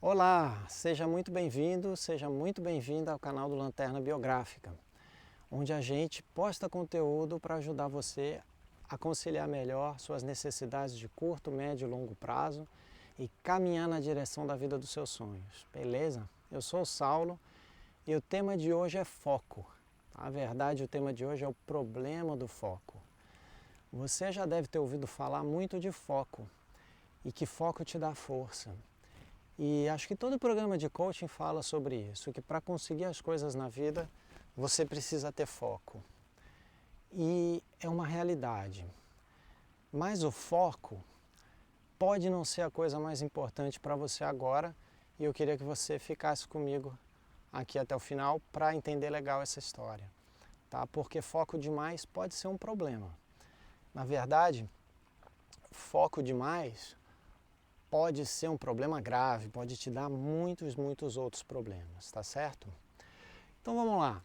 Olá, seja muito bem-vindo, seja muito bem-vinda ao canal do Lanterna Biográfica, onde a gente posta conteúdo para ajudar você a conciliar melhor suas necessidades de curto, médio e longo prazo e caminhar na direção da vida dos seus sonhos, beleza? Eu sou o Saulo e o tema de hoje é foco. Na verdade, o tema de hoje é o problema do foco. Você já deve ter ouvido falar muito de foco e que foco te dá força. E acho que todo programa de coaching fala sobre isso, que para conseguir as coisas na vida, você precisa ter foco. E é uma realidade. Mas o foco pode não ser a coisa mais importante para você agora, e eu queria que você ficasse comigo aqui até o final para entender legal essa história, tá? Porque foco demais pode ser um problema. Na verdade, foco demais pode ser um problema grave, pode te dar muitos outros problemas, tá certo? Então vamos lá.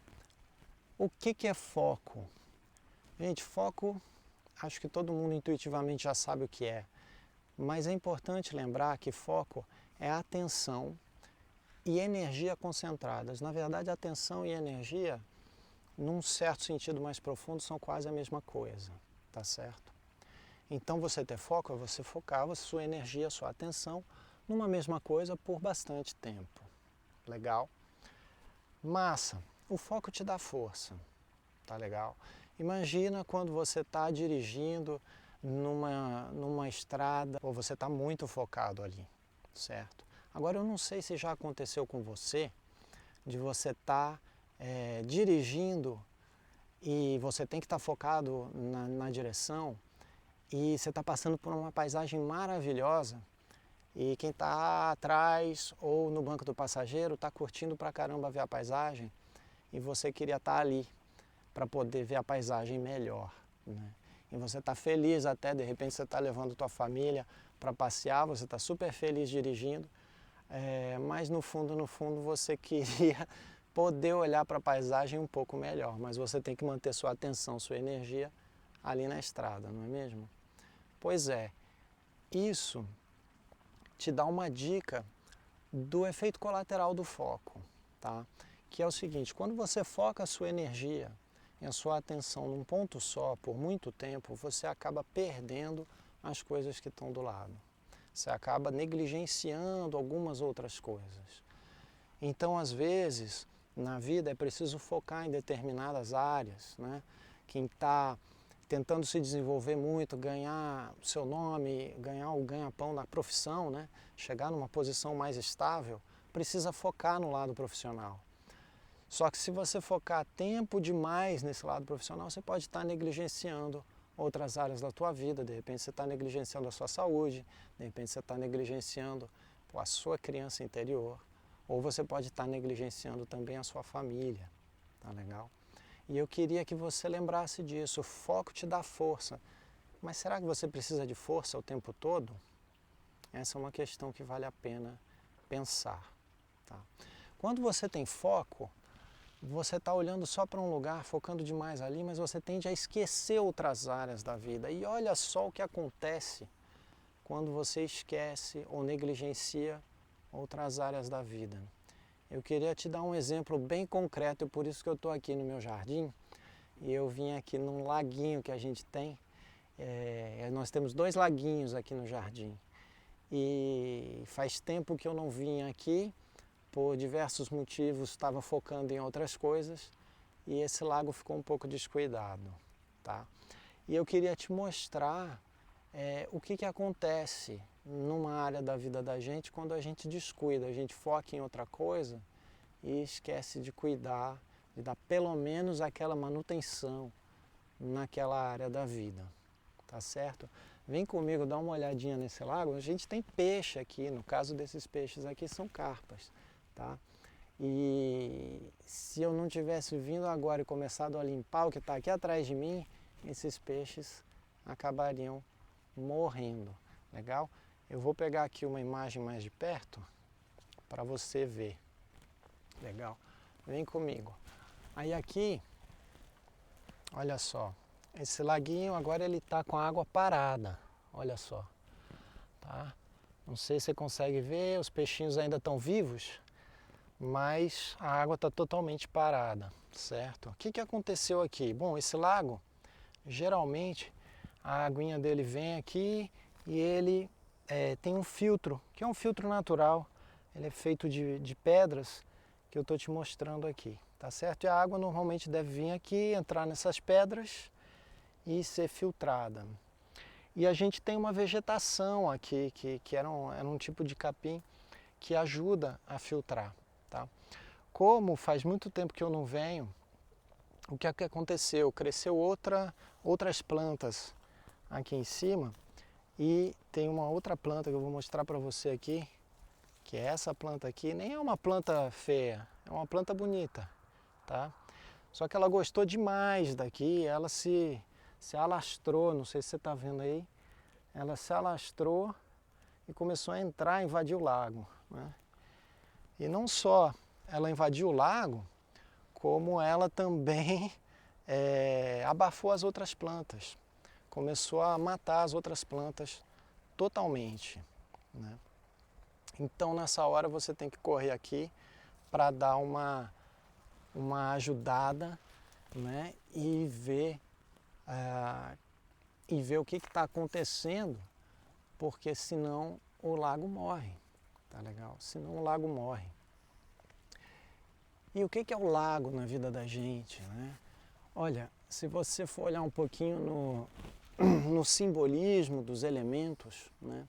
O que é foco? Gente, foco, acho que todo mundo intuitivamente já sabe o que é, mas é importante lembrar que foco é atenção e energia concentradas. Na verdade, atenção e energia, num certo sentido mais profundo, são quase a mesma coisa, tá certo? Então você ter foco é você focar a sua energia, a sua atenção numa mesma coisa por bastante tempo. Legal? Massa, o foco te dá força, tá legal? Imagina quando você está dirigindo numa estrada ou você está muito focado ali, certo? Agora eu não sei se já aconteceu com você, de você estar dirigindo e você tem que estar focado na direção e você está passando por uma paisagem maravilhosa e quem está atrás ou no banco do passageiro está curtindo pra caramba ver a paisagem e você queria estar ali para poder ver a paisagem melhor, né? E você está feliz até, de repente você está levando tua família para passear, você está super feliz dirigindo, mas no fundo você queria poder olhar para a paisagem um pouco melhor, mas você tem que manter sua atenção, sua energia ali na estrada, não é mesmo? Pois é, isso te dá uma dica do efeito colateral do foco, tá? Que é o seguinte, quando você foca a sua energia e a sua atenção num ponto só por muito tempo, você acaba perdendo as coisas que estão do lado. Você acaba negligenciando algumas outras coisas. Então, às vezes, na vida é preciso focar em determinadas áreas, né? Quem está tentando se desenvolver muito, ganhar seu nome, ganhar o ganha-pão na profissão, né? Chegar numa posição mais estável, precisa focar no lado profissional. Só que se você focar tempo demais nesse lado profissional, você pode estar negligenciando outras áreas da tua vida. De repente você está negligenciando a sua saúde, de repente você está negligenciando a sua criança interior, ou você pode estar negligenciando também a sua família, tá legal? E eu queria que você lembrasse disso, o foco te dá força. Mas será que você precisa de força o tempo todo? Essa é uma questão que vale a pena pensar, tá? Quando você tem foco, você está olhando só para um lugar, focando demais ali, mas você tende a esquecer outras áreas da vida. E olha só o que acontece quando você esquece ou negligencia outras áreas da vida. Eu queria te dar um exemplo bem concreto, e por isso que eu estou aqui no meu jardim, e eu vim aqui num laguinho que a gente tem. Nós temos 2 laguinhos aqui no jardim. E faz tempo que eu não vim aqui, por diversos motivos, estava focando em outras coisas, e esse lago ficou um pouco descuidado, tá? E eu queria te mostrar o que acontece numa área da vida da gente quando a gente descuida, a gente foca em outra coisa e esquece de cuidar, de dar pelo menos aquela manutenção naquela área da vida, tá certo? Vem comigo dar uma olhadinha nesse lago. A gente tem peixe aqui, no caso desses peixes aqui são carpas, tá? E se eu não tivesse vindo agora e começado a limpar o que está aqui atrás de mim, esses peixes acabariam morrendo, legal? Eu vou pegar aqui uma imagem mais de perto para você ver, legal? Vem comigo. Aí aqui, olha só, esse laguinho agora ele está com a água parada, olha só, tá? Não sei se você consegue ver, os peixinhos ainda estão vivos, mas a água está totalmente parada, certo? O que aconteceu aqui? Bom, esse lago, geralmente, a aguinha dele vem aqui e ele tem um filtro, que é um filtro natural. Ele é feito de pedras, que eu estou te mostrando aqui, tá certo? E a água normalmente deve vir aqui, entrar nessas pedras e ser filtrada. E a gente tem uma vegetação aqui, que era um tipo de capim que ajuda a filtrar, tá? Como faz muito tempo que eu não venho, o que aconteceu? Cresceu outras plantas aqui em cima e tem uma outra planta que eu vou mostrar para você aqui, que é essa planta aqui. Nem é uma planta feia, é uma planta bonita, tá? Só que ela gostou demais daqui, ela se alastrou, não sei se você está vendo aí, ela se alastrou e começou a entrar, invadir o lago, né? E não só ela invadiu o lago, como ela também abafou as outras plantas, começou a matar as outras plantas totalmente, né? Então nessa hora você tem que correr aqui para dar uma ajudada, né? E ver o que está acontecendo, porque senão o lago morre, tá legal? Senão o lago morre. E o que é o lago na vida da gente, né? Olha, se você for olhar um pouquinho no simbolismo dos elementos, né?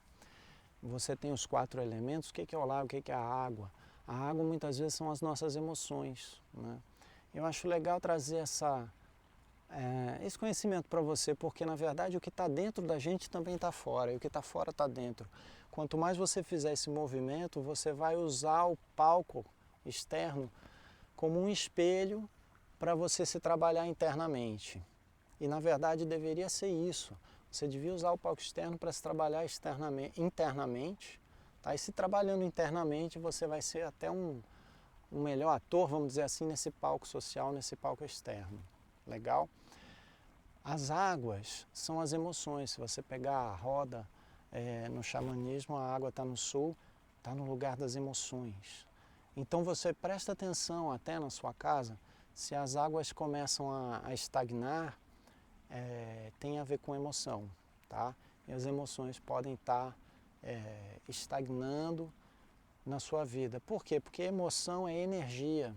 Você tem os 4 elementos. O que é o lago, o que é a água? A água muitas vezes são as nossas emoções, né? Eu acho legal trazer esse conhecimento para você, porque na verdade o que está dentro da gente também está fora, e o que está fora está dentro. Quanto mais você fizer esse movimento, você vai usar o palco externo como um espelho para você se trabalhar internamente. E na verdade deveria ser isso. Você devia usar o palco externo para se trabalhar internamente, tá? E se trabalhando internamente, você vai ser até um melhor ator, vamos dizer assim, nesse palco social, nesse palco externo. Legal? As águas são as emoções. Se você pegar a roda no xamanismo, a água está no sul, está no lugar das emoções. Então você presta atenção até na sua casa, se as águas começam a estagnar, tem a ver com emoção, tá? E as emoções podem estar estagnando na sua vida. Por quê? Porque emoção é energia,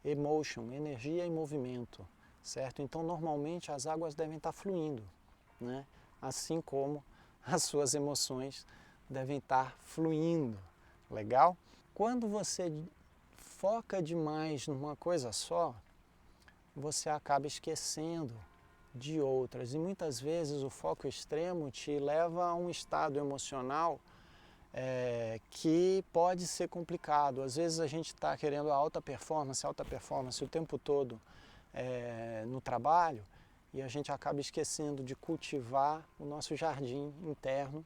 emotion, energia e movimento, certo? Então normalmente as águas devem estar fluindo, né? Assim como as suas emoções devem estar fluindo, legal? Quando você foca demais numa coisa só, você acaba esquecendo de outras, e muitas vezes o foco extremo te leva a um estado emocional que pode ser complicado. Às vezes a gente está querendo alta performance o tempo todo no trabalho, e a gente acaba esquecendo de cultivar o nosso jardim interno,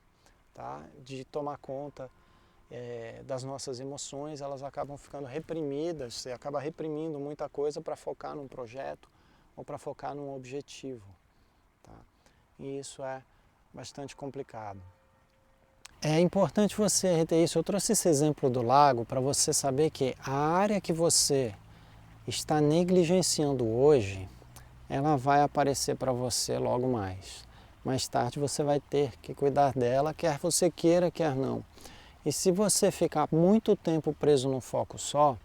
tá? De tomar conta das nossas emoções. Elas acabam ficando reprimidas, você acaba reprimindo muita coisa para focar num projeto ou para focar num objetivo, tá? E isso é bastante complicado. É importante você reter isso. Eu trouxe esse exemplo do lago para você saber que a área que você está negligenciando hoje, ela vai aparecer para você logo mais. Mais tarde você vai ter que cuidar dela, quer você queira, quer não. E se você ficar muito tempo preso num foco só,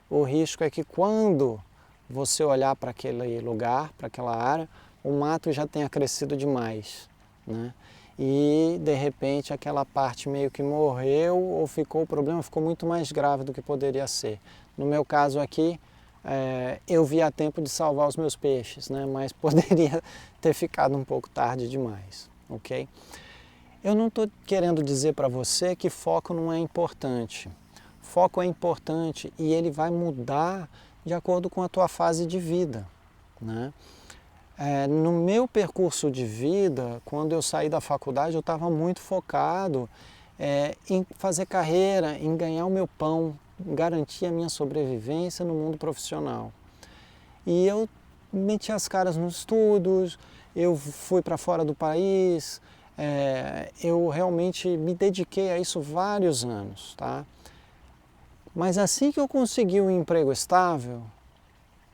o risco é que quando você olhar para aquele lugar, para aquela área, o mato já tenha crescido demais, né? E de repente aquela parte meio que morreu, ou o problema ficou muito mais grave do que poderia ser. No meu caso aqui, eu vi a tempo de salvar os meus peixes, né? Mas poderia ter ficado um pouco tarde demais, ok? Eu não estou querendo dizer para você que foco não é importante. Foco é importante e ele vai mudar de acordo com a tua fase de vida, né? No meu percurso de vida, quando eu saí da faculdade, eu estava muito focado em fazer carreira, em ganhar o meu pão, garantir a minha sobrevivência no mundo profissional. E eu meti as caras nos estudos, eu fui para fora do país, eu realmente me dediquei a isso vários anos, tá? Mas assim que eu consegui um emprego estável,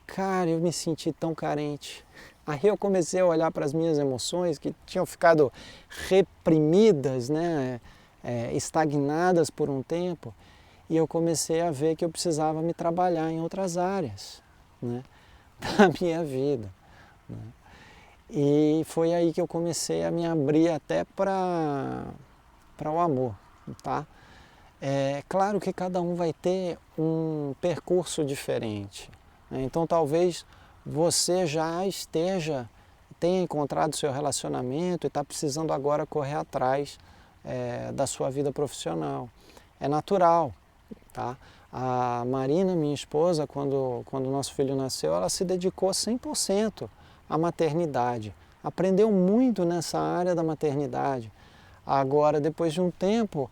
cara, eu me senti tão carente. Aí eu comecei a olhar para as minhas emoções que tinham ficado reprimidas, né, estagnadas por um tempo, e eu comecei a ver que eu precisava me trabalhar em outras áreas, né, da minha vida, né? E foi aí que eu comecei a me abrir até para o amor, tá? É claro que cada um vai ter um percurso diferente, né? Então talvez você já tenha encontrado seu relacionamento e está precisando agora correr atrás da sua vida profissional. É natural, tá? A Marina, minha esposa, quando nosso filho nasceu, ela se dedicou 100% à maternidade. Aprendeu muito nessa área da maternidade. Agora, depois de um tempo,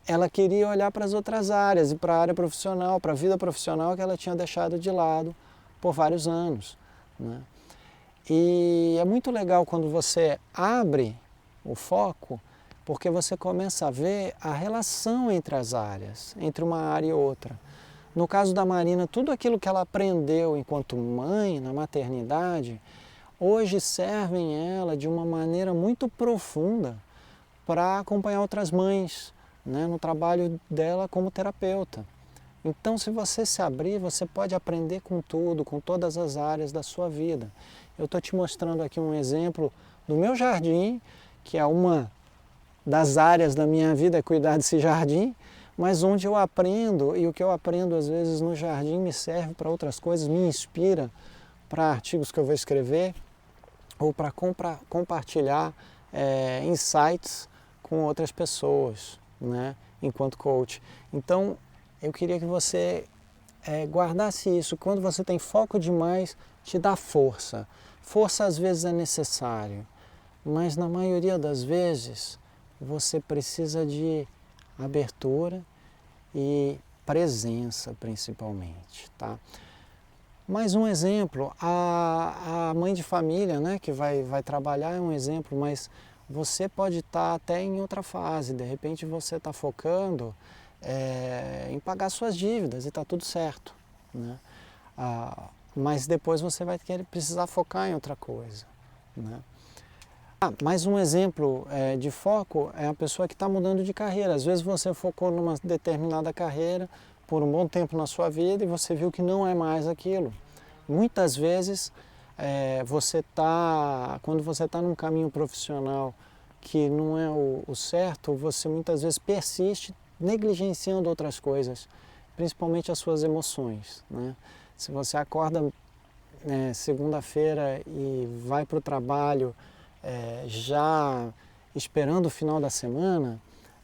ela queria olhar para as outras áreas e para a área profissional, para a vida profissional que ela tinha deixado de lado por vários anos, né? E é muito legal quando você abre o foco, porque você começa a ver a relação entre as áreas, entre uma área e outra. No caso da Marina, tudo aquilo que ela aprendeu enquanto mãe, na maternidade, hoje serve em ela de uma maneira muito profunda para acompanhar outras mães, né, no trabalho dela como terapeuta. Então, se você se abrir, você pode aprender com tudo, com todas as áreas da sua vida. Eu estou te mostrando aqui um exemplo do meu jardim, que é uma das áreas da minha vida, é cuidar desse jardim, mas onde eu aprendo, e o que eu aprendo às vezes no jardim me serve para outras coisas, me inspira para artigos que eu vou escrever, ou para compartilhar insights com outras pessoas, né, enquanto coach. Então, eu queria que você guardasse isso. Quando você tem foco demais, te dá força. Força às vezes é necessário, mas na maioria das vezes você precisa de abertura e presença, principalmente, tá? Mais um exemplo, a mãe de família, né, que vai trabalhar é um exemplo, mas você pode estar até em outra fase. De repente você está focando em pagar suas dívidas e está tudo certo, né? Mas depois você vai precisar focar em outra coisa, né? Mais um exemplo de foco é a pessoa que está mudando de carreira. Às vezes você focou numa determinada carreira por um bom tempo na sua vida e você viu que não é mais aquilo. Muitas vezes quando você está num caminho profissional que não é o certo, você muitas vezes persiste negligenciando outras coisas, principalmente as suas emoções, né? Se você acorda segunda-feira e vai para o trabalho já esperando o final da semana,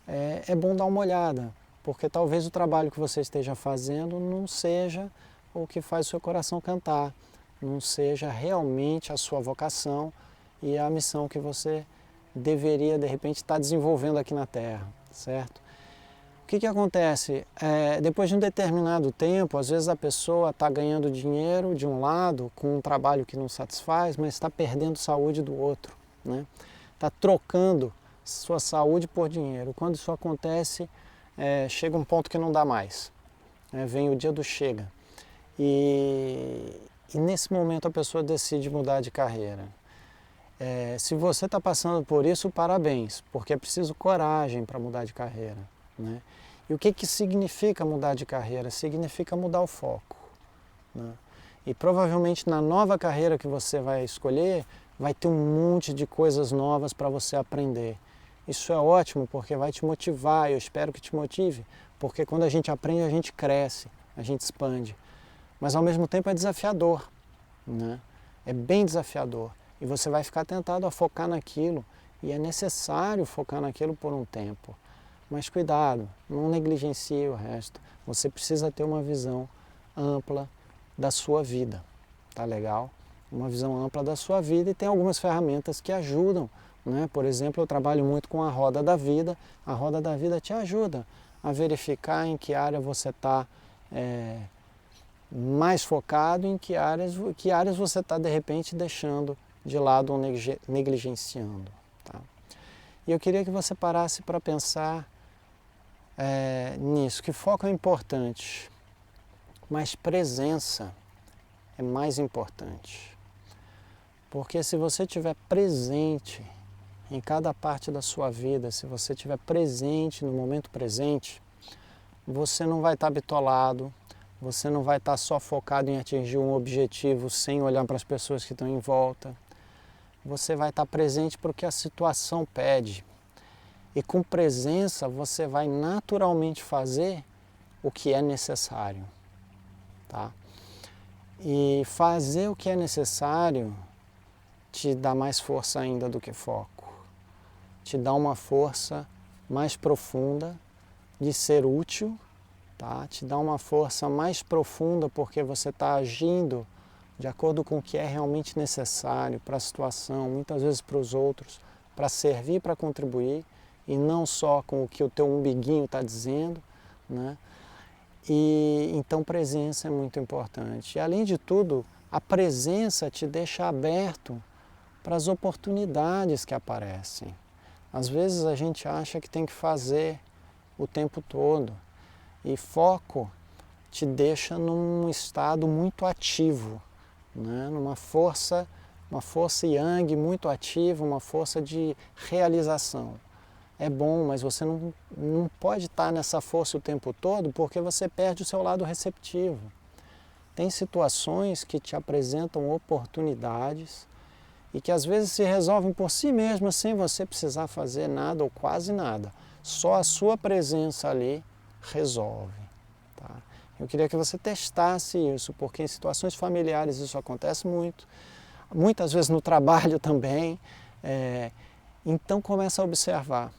é bom dar uma olhada, porque talvez o trabalho que você esteja fazendo não seja o que faz o seu coração cantar, não seja realmente a sua vocação e a missão que você deveria, de repente, estar desenvolvendo aqui na Terra, certo? O que acontece? Depois de um determinado tempo, às vezes a pessoa está ganhando dinheiro de um lado, com um trabalho que não satisfaz, mas está perdendo saúde do outro, né? Está trocando sua saúde por dinheiro. Quando isso acontece, chega um ponto que não dá mais, né? Vem o dia do chega. E nesse momento a pessoa decide mudar de carreira. Se você está passando por isso, parabéns, porque é preciso coragem para mudar de carreira, né? E o que significa mudar de carreira? Significa mudar o foco, né? E provavelmente na nova carreira que você vai escolher, vai ter um monte de coisas novas para você aprender. Isso é ótimo porque vai te motivar, eu espero que te motive, porque quando a gente aprende, a gente cresce, a gente expande. Mas ao mesmo tempo é desafiador, né? É bem desafiador. E você vai ficar tentado a focar naquilo, e é necessário focar naquilo por um tempo. Mas cuidado, não negligencie o resto. Você precisa ter uma visão ampla da sua vida, tá legal? Uma visão ampla da sua vida, e tem algumas ferramentas que ajudam, né? Por exemplo, eu trabalho muito com a Roda da Vida. A Roda da Vida te ajuda a verificar em que área você está mais focado, em que áreas você está de repente deixando de lado ou negligenciando, tá? E eu queria que você parasse para pensar nisso, que foco é importante, mas presença é mais importante. Porque se você estiver presente em cada parte da sua vida, se você estiver presente no momento presente, você não vai estar bitolado, você não vai estar só focado em atingir um objetivo sem olhar para as pessoas que estão em volta. Você vai estar presente porque a situação pede. E com presença você vai naturalmente fazer o que é necessário. Tá? E fazer o que é necessário te dá mais força ainda do que foco. Te dá uma força mais profunda de ser útil, tá? Te dá uma força mais profunda porque você está agindo de acordo com o que é realmente necessário para a situação, muitas vezes para os outros, para servir, para contribuir, e não só com o que o teu umbiguinho está dizendo, né? E então presença é muito importante. E além de tudo, a presença te deixa aberto para as oportunidades que aparecem. Às vezes a gente acha que tem que fazer o tempo todo, e foco te deixa num estado muito ativo, né? Numa força, uma força yang muito ativa, uma força de realização. É bom, mas você não pode estar nessa força o tempo todo porque você perde o seu lado receptivo. Tem situações que te apresentam oportunidades e que às vezes se resolvem por si mesmas sem você precisar fazer nada ou quase nada. Só a sua presença ali resolve. Tá? Eu queria que você testasse isso, porque em situações familiares isso acontece muito, muitas vezes no trabalho também. Então começa a observar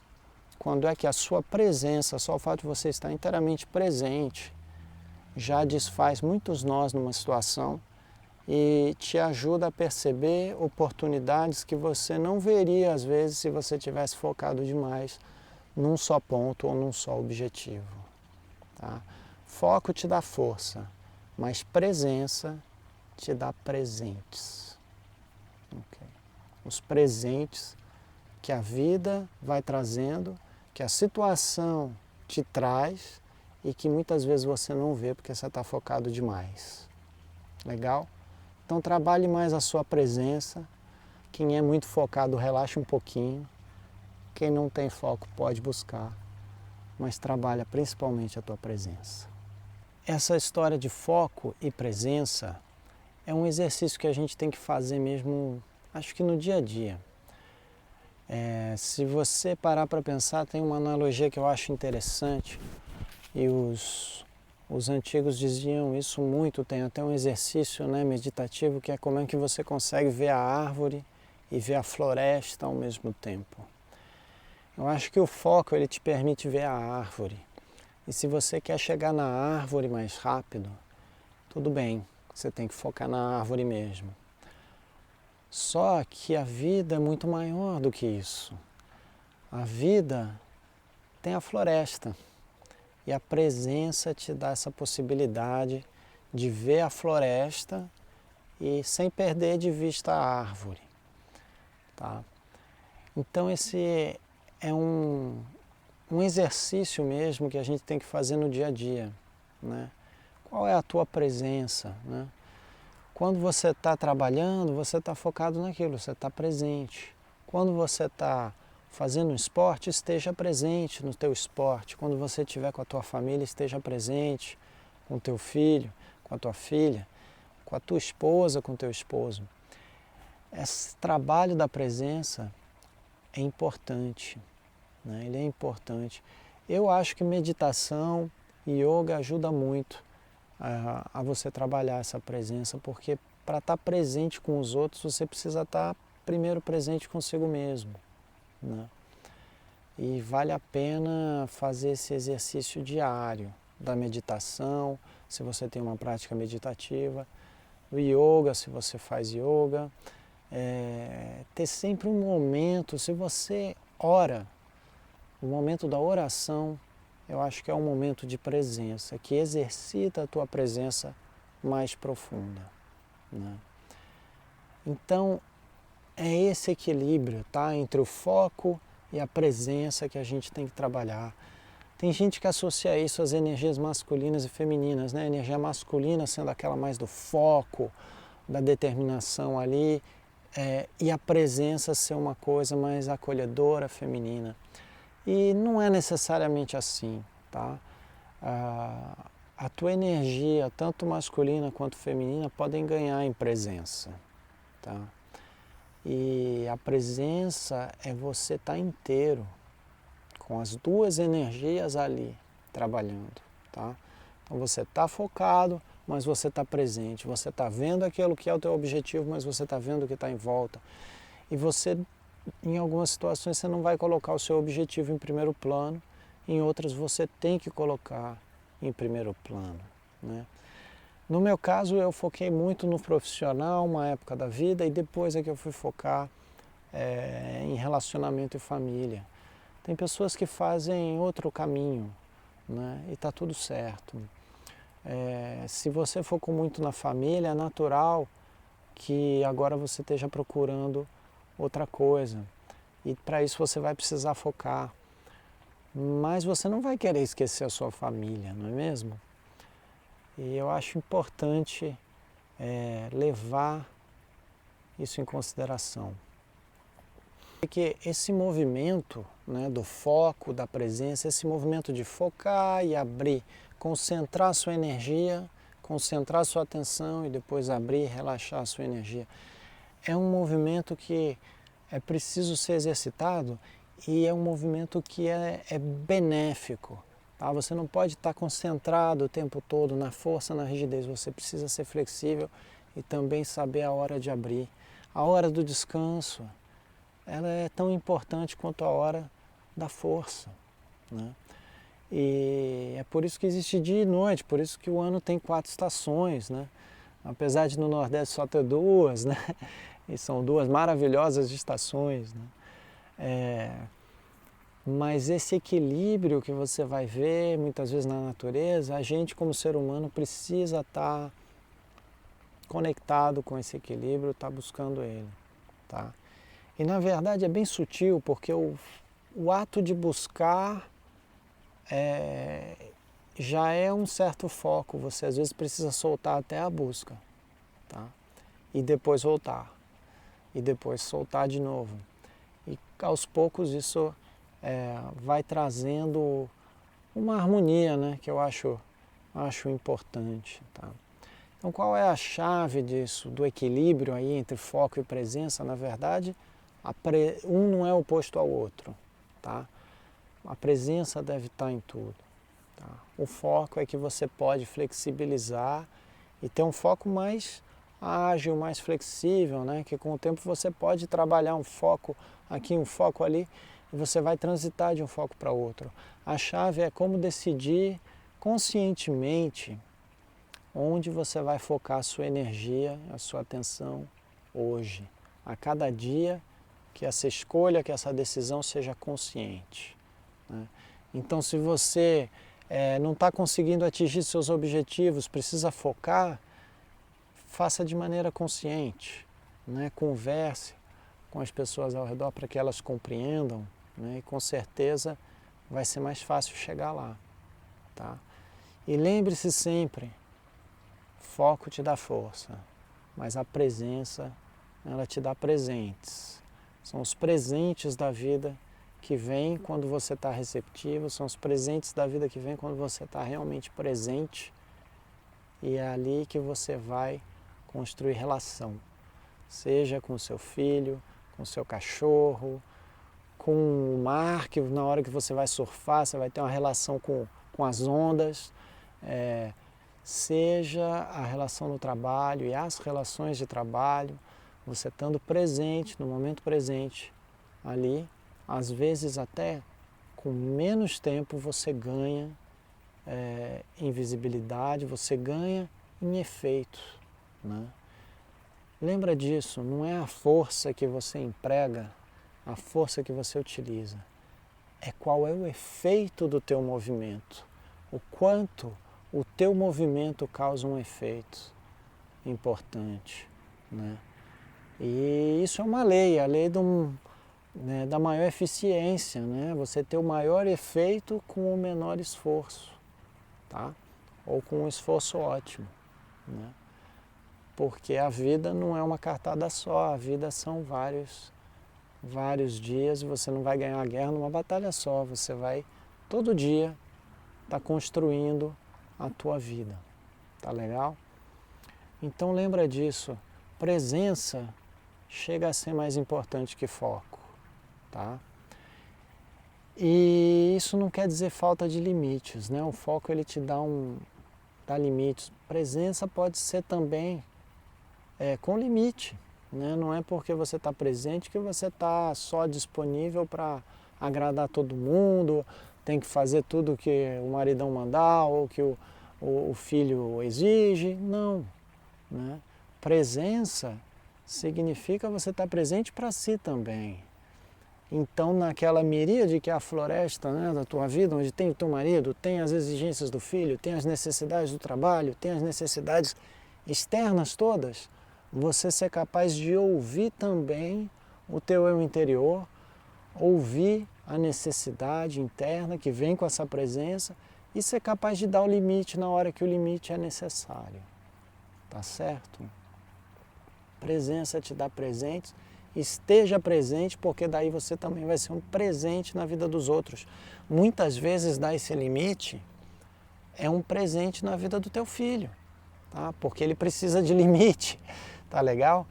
quando é que a sua presença, só o fato de você estar inteiramente presente, já desfaz muitos nós numa situação e te ajuda a perceber oportunidades que você não veria às vezes se você tivesse focado demais num só ponto ou num só objetivo. Tá? Foco te dá força, mas presença te dá presentes. Okay. Os presentes que a vida vai trazendo, que a situação te traz e que muitas vezes você não vê porque você está focado demais. Legal? Então trabalhe mais a sua presença. Quem é muito focado, relaxa um pouquinho. Quem não tem foco pode buscar, mas trabalha principalmente a tua presença. Essa história de foco e presença é um exercício que a gente tem que fazer mesmo, acho que no dia a dia. Se você parar para pensar, tem uma analogia que eu acho interessante e os antigos diziam isso muito, tem até um exercício, né, meditativo, que é como é que você consegue ver a árvore e ver a floresta ao mesmo tempo. Eu acho que o foco ele te permite ver a árvore. E se você quer chegar na árvore mais rápido, tudo bem, você tem que focar na árvore mesmo. Só que a vida é muito maior do que isso. A vida tem a floresta. E a presença te dá essa possibilidade de ver a floresta e sem perder de vista a árvore. Tá? Então esse é um exercício mesmo que a gente tem que fazer no dia a dia. Né? Qual é a tua presença? Né? Quando você está trabalhando, você está focado naquilo, você está presente. Quando você está fazendo esporte, esteja presente no teu esporte. Quando você estiver com a tua família, esteja presente com o teu filho, com a tua filha, com a tua esposa, com o teu esposo. Esse trabalho da presença é importante, né? Ele é importante. Eu acho que meditação e yoga ajuda muito a você trabalhar essa presença, porque para estar presente com os outros, você precisa estar primeiro presente consigo mesmo. Né? E vale a pena fazer esse exercício diário da meditação, se você tem uma prática meditativa, do yoga, se você faz yoga, ter sempre um momento, se você ora, o momento da oração, eu acho que é um momento de presença, que exercita a tua presença mais profunda. Né? Então, é esse equilíbrio, tá? Entre o foco e a presença que a gente tem que trabalhar. Tem gente que associa isso às energias masculinas e femininas, né? A energia masculina sendo aquela mais do foco, da determinação ali, e a presença ser uma coisa mais acolhedora, feminina. E não é necessariamente assim, tá? A tua energia, tanto masculina quanto feminina, podem ganhar em presença, tá? E a presença é você estar inteiro, com as duas energias ali, trabalhando, tá? Então você está focado, mas você está presente, você está vendo aquilo que é o teu objetivo, mas você está vendo o que está em volta. E você, em algumas situações, você não vai colocar o seu objetivo em primeiro plano, em outras você tem que colocar em primeiro plano, né? No meu caso, eu foquei muito no profissional, uma época da vida, e depois é que eu fui focar em relacionamento e família. Tem pessoas que fazem outro caminho, né? E está tudo certo. Se você focou muito na família, é natural que agora você esteja procurando outra coisa. E para isso você vai precisar focar. Mas você não vai querer esquecer a sua família, não é mesmo? E eu acho importante levar isso em consideração. Porque esse movimento, né, do foco, da presença, esse movimento de focar e abrir, concentrar sua energia, concentrar sua atenção e depois abrir, relaxar a sua energia, é um movimento que é preciso ser exercitado e é um movimento que é benéfico. Tá? Você não pode estar concentrado o tempo todo na força, na rigidez, você precisa ser flexível e também saber a hora de abrir. A hora do descanso, ela é tão importante quanto a hora da força, né? E é por isso que existe dia e noite, por isso que o ano tem 4 estações, né? Apesar de no Nordeste só ter 2, né? E são 2 maravilhosas estações, né? Mas esse equilíbrio que você vai ver muitas vezes na natureza, a gente como ser humano precisa estar conectado com esse equilíbrio, estar buscando ele, tá? E na verdade é bem sutil, porque o ato de buscar já é um certo foco. Você às vezes precisa soltar até a busca, tá? E depois voltar. E depois soltar de novo. E aos poucos isso vai trazendo uma harmonia, né? Que eu acho importante, tá? Então qual é a chave disso, do equilíbrio aí entre foco e presença? Na verdade, um não é oposto ao outro, tá? A presença deve estar em tudo, tá? O foco é que você pode flexibilizar e ter um foco mais ágil, mais flexível, né? Que com o tempo você pode trabalhar um foco aqui, um foco ali, e você vai transitar de um foco para outro. A chave é como decidir conscientemente onde você vai focar a sua energia, a sua atenção hoje, a cada dia, que essa escolha, que essa decisão seja consciente, né? Então, se você não está conseguindo atingir seus objetivos, precisa focar, faça de maneira consciente, né? Converse com as pessoas ao redor para que elas compreendam, né? E com certeza vai ser mais fácil chegar lá, tá? E lembre-se sempre, foco te dá força, mas a presença, ela te dá presentes. São os presentes da vida que vêm quando você está receptivo, são os presentes da vida que vêm quando você está realmente presente, e é ali que você vai construir relação, seja com o seu filho, com o seu cachorro, com o mar, que na hora que você vai surfar, você vai ter uma relação com as ondas, seja a relação no trabalho e as relações de trabalho, você estando presente, no momento presente, ali, às vezes até com menos tempo você ganha em visibilidade, você ganha em efeito, né? Lembra disso, não é a força que você emprega, a força que você utiliza, é qual é o efeito do teu movimento, o quanto o teu movimento causa um efeito importante, né? E isso é uma lei, a lei né, da maior eficiência, né? Você ter o maior efeito com o menor esforço, tá? Ou com um esforço ótimo, né? Porque a vida não é uma cartada só, a vida são vários dias e você não vai ganhar a guerra numa batalha só, você vai todo dia estar construindo a tua vida, tá legal? Então lembra disso, presença chega a ser mais importante que foco, tá? E isso não quer dizer falta de limites, né? O foco ele te dá limites. Presença pode ser também com limite, né? Não é porque você está presente que você está só disponível para agradar todo mundo, tem que fazer tudo que o maridão mandar ou que o filho exige. Não, né? Presença significa você estar presente para si também. Então, naquela miríade que é a floresta, né, da tua vida, onde tem o teu marido, tem as exigências do filho, tem as necessidades do trabalho, tem as necessidades externas todas, você ser capaz de ouvir também o teu eu interior, ouvir a necessidade interna que vem com essa presença e ser capaz de dar o limite na hora que o limite é necessário. Tá certo? Presença te dá presentes, esteja presente, porque daí você também vai ser um presente na vida dos outros. Muitas vezes dar esse limite é um presente na vida do teu filho, tá? Porque ele precisa de limite, tá legal?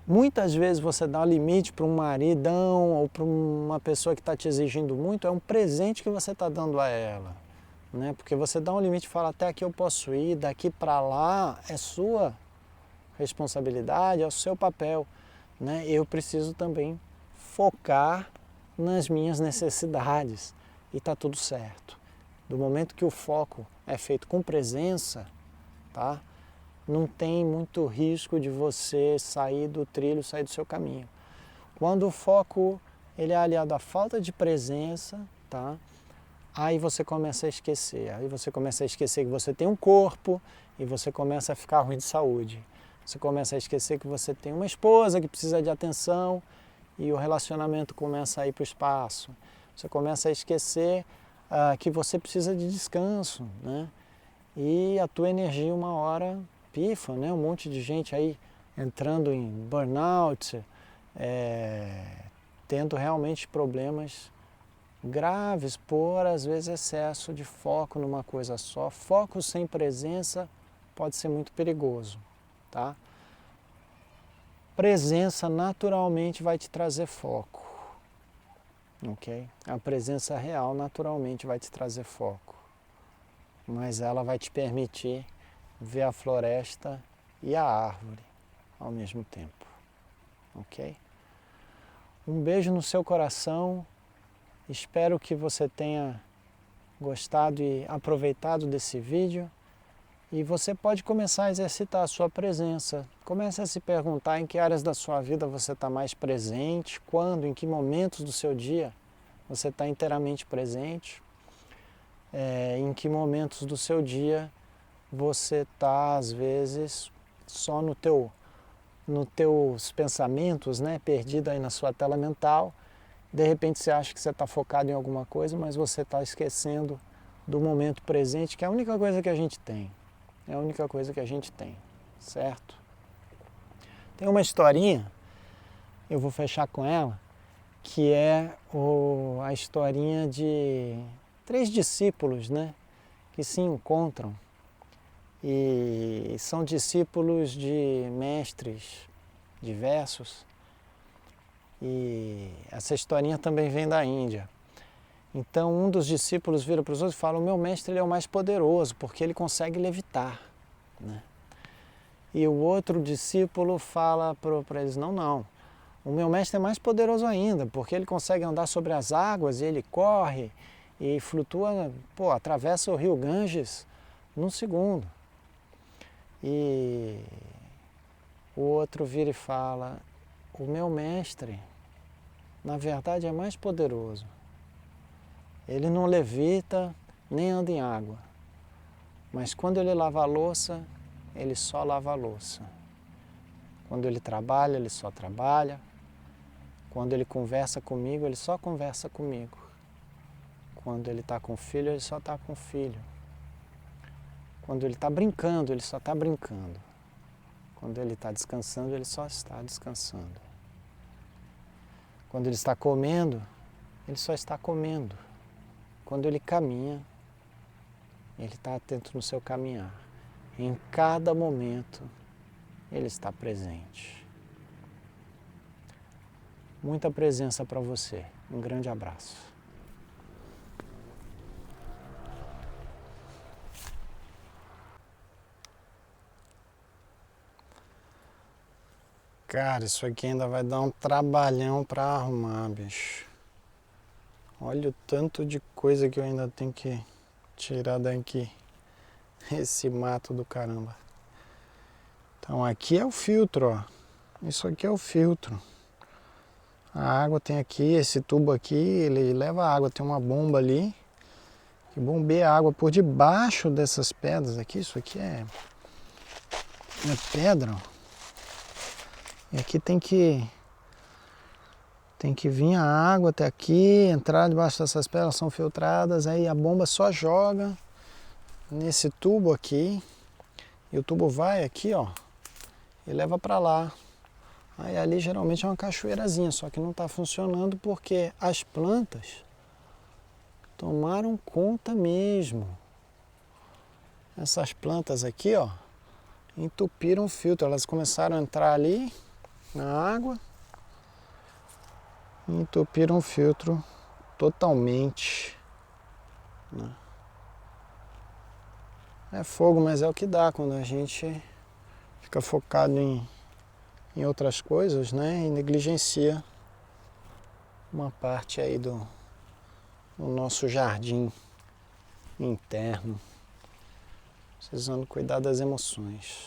Muitas vezes você dá um limite para um maridão ou para uma pessoa que está te exigindo muito, é um presente que você está dando a ela, né? Porque você dá um limite e fala, até aqui eu posso ir, daqui para lá é sua responsabilidade, é o seu papel, né? Eu preciso também focar nas minhas necessidades e está tudo certo. Do momento que o foco é feito com presença, tá? Não tem muito risco de você sair do trilho, sair do seu caminho. Quando o foco ele é aliado à falta de presença, tá? Aí você começa a esquecer. Aí você começa a esquecer que você tem um corpo e você começa a ficar ruim de saúde. Você começa a esquecer que você tem uma esposa que precisa de atenção e o relacionamento começa a ir para o espaço. Você começa a esquecer que você precisa de descanso, né? E a tua energia uma hora pifa, né? Um monte de gente aí entrando em burnout, tendo realmente problemas graves por, às vezes, excesso de foco numa coisa só. Foco sem presença pode ser muito perigoso, tá? Presença naturalmente vai te trazer foco, ok? A presença real naturalmente vai te trazer foco, mas ela vai te permitir ver a floresta e a árvore ao mesmo tempo, ok? Um beijo no seu coração, espero que você tenha gostado e aproveitado desse vídeo. E você pode começar a exercitar a sua presença. Comece a se perguntar em que áreas da sua vida você está mais presente, quando, em que momentos do seu dia você está inteiramente presente, em que momentos do seu dia você está, às vezes, só nos teus pensamentos, né, perdido aí na sua tela mental. De repente você acha que você está focado em alguma coisa, mas você está esquecendo do momento presente, que é a única coisa que a gente tem. É a única coisa que a gente tem, certo? Tem uma historinha, eu vou fechar com ela, que é a historinha de 3 discípulos, né, que se encontram e são discípulos de mestres diversos. E essa historinha também vem da Índia. Então um dos discípulos vira para os outros e fala, o meu mestre ele é o mais poderoso, porque ele consegue levitar, né? E o outro discípulo fala para eles, não, o meu mestre é mais poderoso ainda, porque ele consegue andar sobre as águas, e ele corre e flutua, atravessa o rio Ganges num segundo. E o outro vira e fala, o meu mestre, na verdade, é mais poderoso. Ele não levita nem anda em água, mas quando ele lava a louça, ele só lava a louça. Quando ele trabalha, ele só trabalha. Quando ele conversa comigo, ele só conversa comigo. Quando ele está com o filho, ele só está com o filho. Quando ele está brincando, ele só está brincando. Quando ele está descansando, ele só está descansando. Quando ele está comendo, ele só está comendo. Quando ele caminha, ele está atento no seu caminhar. Em cada momento, ele está presente. Muita presença para você. Um grande abraço. Cara, isso aqui ainda vai dar um trabalhão para arrumar, bicho. Olha o tanto de coisa que eu ainda tenho que tirar daqui. Esse mato do caramba. Então aqui é o filtro, ó. Isso aqui é o filtro. A água tem aqui, esse tubo aqui, ele leva a água. Tem uma bomba ali que bombeia a água por debaixo dessas pedras aqui. Isso aqui é pedra, ó. E aqui tem que vir a água até aqui, entrar debaixo dessas pedras, são filtradas, aí a bomba só joga nesse tubo aqui, e o tubo vai aqui, ó, e leva para lá. Aí ali geralmente é uma cachoeirazinha, só que não está funcionando porque as plantas tomaram conta mesmo. Essas plantas aqui, ó, entupiram o filtro, elas começaram a entrar ali na água, e entupiram o filtro totalmente, né? É fogo, mas é o que dá quando a gente fica focado em outras coisas, né? E negligencia uma parte aí do nosso jardim interno, precisando cuidar das emoções.